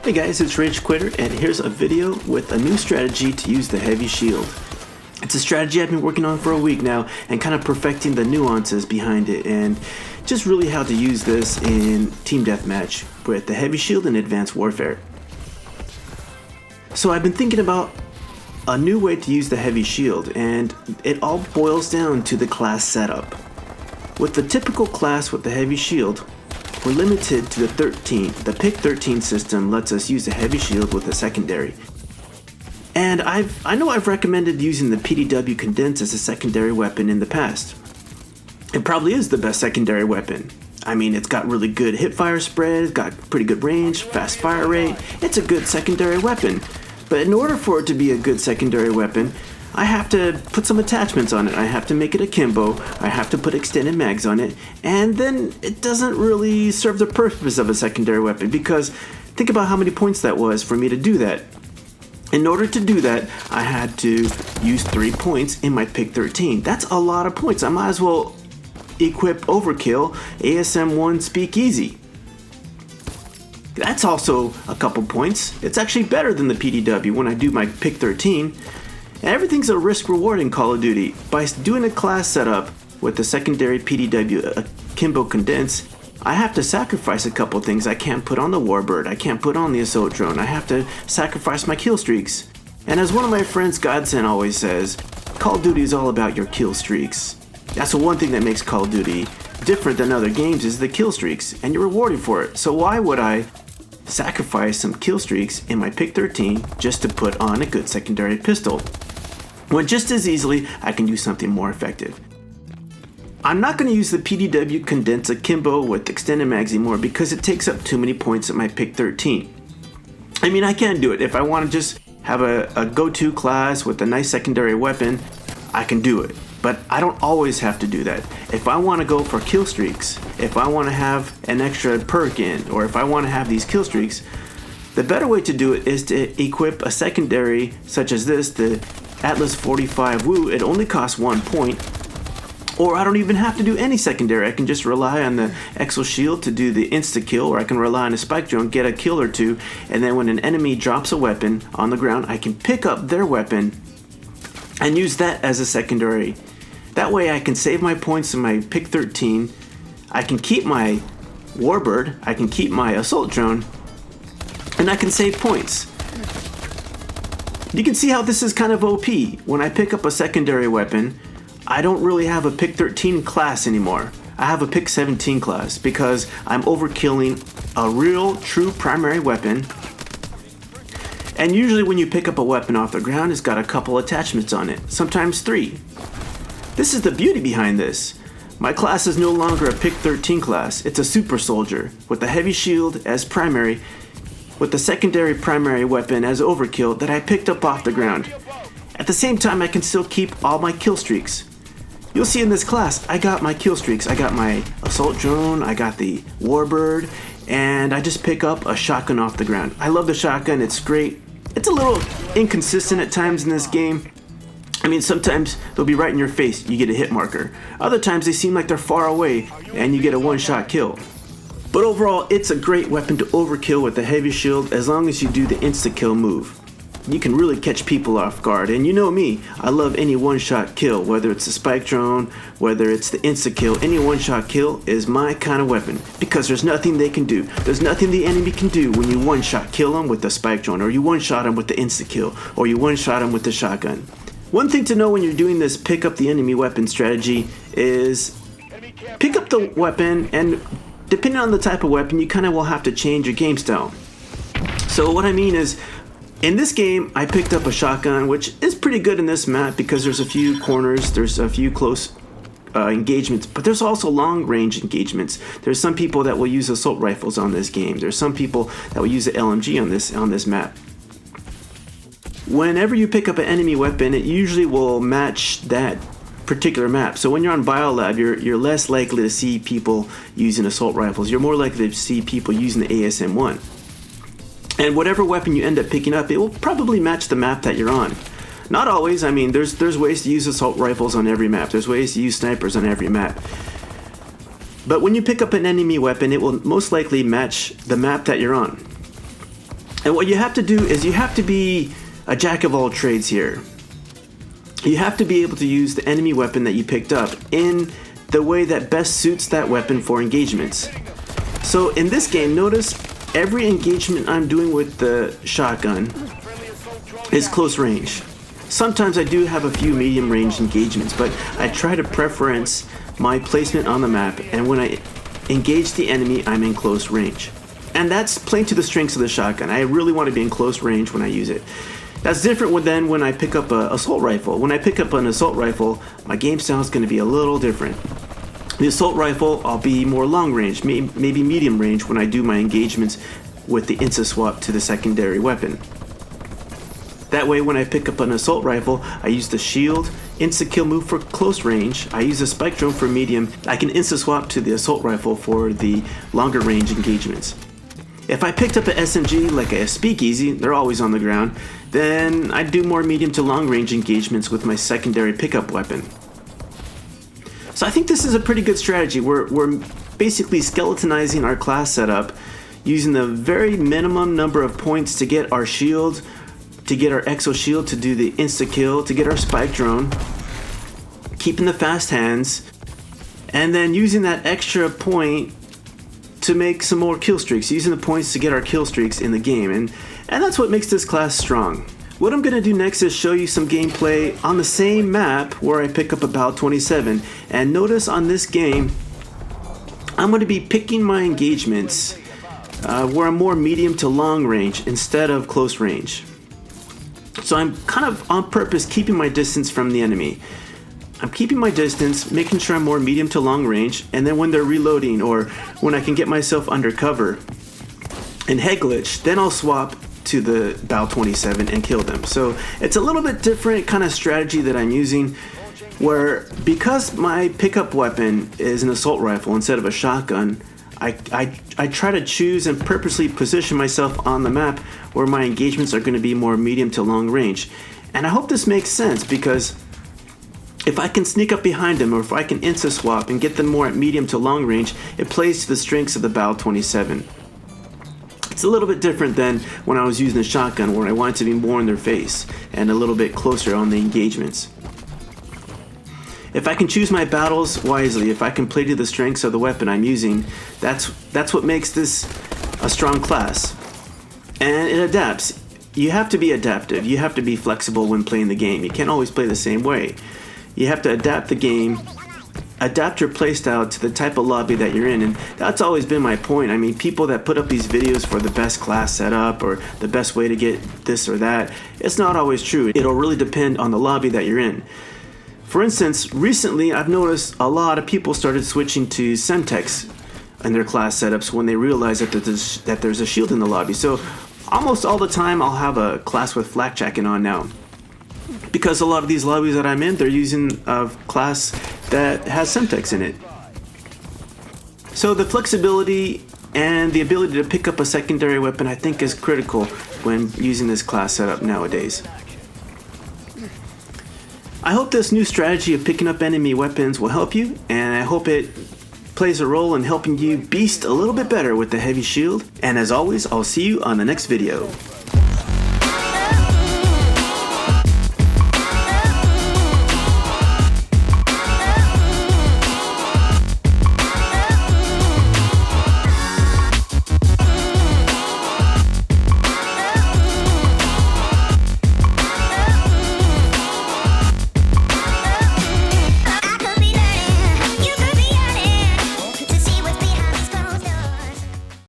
Hey guys, it's Rage Quitter, and here's a video with a new strategy to use the heavy shield. It's a strategy I've been working on for a week now and kind of perfecting the nuances behind it and just really how to use this in team deathmatch with the heavy shield in Advanced Warfare. So I've been thinking about a new way to use the heavy shield, and it all boils down to the class setup. With the typical class with the heavy shield, we're limited to the 13. The pick 13 system lets us use a heavy shield with a secondary. And I know I've recommended using the PDW Condense as a secondary weapon in the past. It probably is the best secondary weapon. I mean, it's got really good hipfire spread, it's got pretty good range, fast fire rate. It's a good secondary weapon. But in order for it to be a good secondary weapon, I have to put some attachments on it. I have to make it akimbo, I have to put extended mags on it, and then it doesn't really serve the purpose of a secondary weapon, because think about how many points that was for me to do that. In order to do that, I had to use 3 points in my pick 13. That's a lot of points. I might as well equip Overkill, ASM1 Speakeasy. That's also a couple points. It's actually better than the PDW when I do my pick 13. And everything's a risk reward in Call of Duty. By doing a class setup with the secondary PDW Akimbo Condense, I have to sacrifice a couple things. I can't put on the Warbird, I can't put on the Assault Drone, I have to sacrifice my kill streaks. And as one of my friends Godson always says, Call of Duty is all about your kill streaks. That's the one thing that makes Call of Duty different than other games, is the kill streaks, and you're rewarded for it. So why would I sacrifice some kill streaks in my pick 13 just to put on a good secondary pistol, when just as easily I can do something more effective? I'm not going to use the PDW Condense Akimbo with extended mags anymore because it takes up too many points at my pick 13. I mean, I can do it. If I want to just have a go-to class with a nice secondary weapon, I can do it. But I don't always have to do that. If I want to go for kill streaks, if I want to have an extra perk in, or if I want to have these kill streaks, the better way to do it is to equip a secondary such as this, the Atlas 45 Wu. It only costs 1 point. Or I don't even have to do any secondary. I can just rely on the Exo Shield to do the insta-kill, or I can rely on a spike drone, get a kill or two, and then when an enemy drops a weapon on the ground, I can pick up their weapon and use that as a secondary. That way I can save my points in my pick 13, I can keep my Warbird, I can keep my Assault Drone, and I can save points. You can see how this is kind of OP. When I pick up a secondary weapon, I don't really have a pick 13 class anymore. I have a pick 17 class because I'm overkilling a real, true primary weapon. And usually when you pick up a weapon off the ground, it's got a couple attachments on it, sometimes 3. This is the beauty behind this. My class is no longer a pick 13 class, it's a super soldier with a heavy shield as primary, with the secondary primary weapon as overkill that I picked up off the ground. At the same time, I can still keep all my kill streaks. You'll see in this class, I got my kill streaks. I got my Assault Drone, I got the Warbird, and I just pick up a shotgun off the ground. I love the shotgun, it's great. It's a little inconsistent at times in this game. I mean, sometimes they'll be right in your face, you get a hit marker. Other times they seem like they're far away, and you get a one-shot kill. But overall, it's a great weapon to overkill with the heavy shield as long as you do the insta-kill move. You can really catch people off guard, and you know me, I love any one-shot kill, whether it's the spike drone, whether it's the insta-kill. Any one-shot kill is my kind of weapon, because there's nothing they can do. There's nothing the enemy can do when you one-shot kill them with the spike drone, or you one-shot them with the insta-kill, or you one-shot them with the shotgun. One thing to know when you're doing this pick up the enemy weapon strategy is pick up the weapon, and depending on the type of weapon, you kind of will have to change your game style. So what I mean is, in this game, I picked up a shotgun, which is pretty good in this map because there's a few corners, there's a few close engagements, but there's also long-range engagements. There's some people that will use assault rifles on this game. There's some people that will use the LMG on this map. Whenever you pick up an enemy weapon, it usually will match that particular map. So when you're on Biolab, you're less likely to see people using assault rifles. You're more likely to see people using the ASM1. And whatever weapon you end up picking up, it will probably match the map that you're on. Not always. I mean, there's ways to use assault rifles on every map. There's ways to use snipers on every map. But when you pick up an enemy weapon, it will most likely match the map that you're on. And what you have to do is you have to be a jack of all trades here. You have to be able to use the enemy weapon that you picked up in the way that best suits that weapon for engagements. So in this game, notice every engagement I'm doing with the shotgun is close range. Sometimes I do have a few medium range engagements, but I try to preference my placement on the map, and when I engage the enemy, I'm in close range. And that's playing to the strengths of the shotgun. I really want to be in close range when I use it. That's different than when I pick up an assault rifle. When I pick up an assault rifle, my game style is going to be a little different. The assault rifle, I'll be more long range, maybe medium range when I do my engagements with the insta-swap to the secondary weapon. That way, when I pick up an assault rifle, I use the shield, insta-kill move for close range, I use a spike drone for medium, I can insta-swap to the assault rifle for the longer range engagements. If I picked up an SMG like a speakeasy, they're always on the ground, then I'd do more medium to long range engagements with my secondary pickup weapon. So I think this is a pretty good strategy. We're basically skeletonizing our class setup, using the very minimum number of points to get our shield, to get our exo shield to do the insta-kill, to get our spike drone, keeping the fast hands, and then using that extra point to make some more kill streaks, using the points to get our kill streaks in the game, and that's what makes this class strong. What I'm going to do next is show you some gameplay on the same map where I pick up a Bal-27, and notice on this game I'm going to be picking my engagements where I'm more medium to long range instead of close range. So I'm kind of on purpose keeping my distance from the enemy. I'm keeping my distance, making sure I'm more medium to long range, and then when they're reloading or when I can get myself under cover and head glitch, then I'll swap to the Bal-27 and kill them. So it's a little bit different kind of strategy that I'm using, where because my pickup weapon is an assault rifle instead of a shotgun, I try to choose and purposely position myself on the map where my engagements are going to be more medium to long range. And I hope this makes sense, because if I can sneak up behind them, or if I can insta-swap and get them more at medium to long range, it plays to the strengths of the Bal-27. It's a little bit different than when I was using the shotgun, where I wanted to be more in their face and a little bit closer on the engagements. If I can choose my battles wisely, if I can play to the strengths of the weapon I'm using, that's what makes this a strong class. And it adapts. You have to be adaptive. You have to be flexible when playing the game. You can't always play the same way. You have to adapt the game, adapt your playstyle to the type of lobby that you're in, and that's always been my point. I mean, people that put up these videos for the best class setup or the best way to get this or that, it's not always true. It'll really depend on the lobby that you're in. For instance, recently I've noticed a lot of people started switching to Semtex in their class setups when they realize that there's a shield in the lobby. So almost all the time I'll have a class with flak jacket on now, because a lot of these lobbies that I'm in, they're using a class that has Semtex in it. So the flexibility and the ability to pick up a secondary weapon, I think, is critical when using this class setup nowadays. I hope this new strategy of picking up enemy weapons will help you, and I hope it plays a role in helping you beast a little bit better with the heavy shield. And as always, I'll see you on the next video.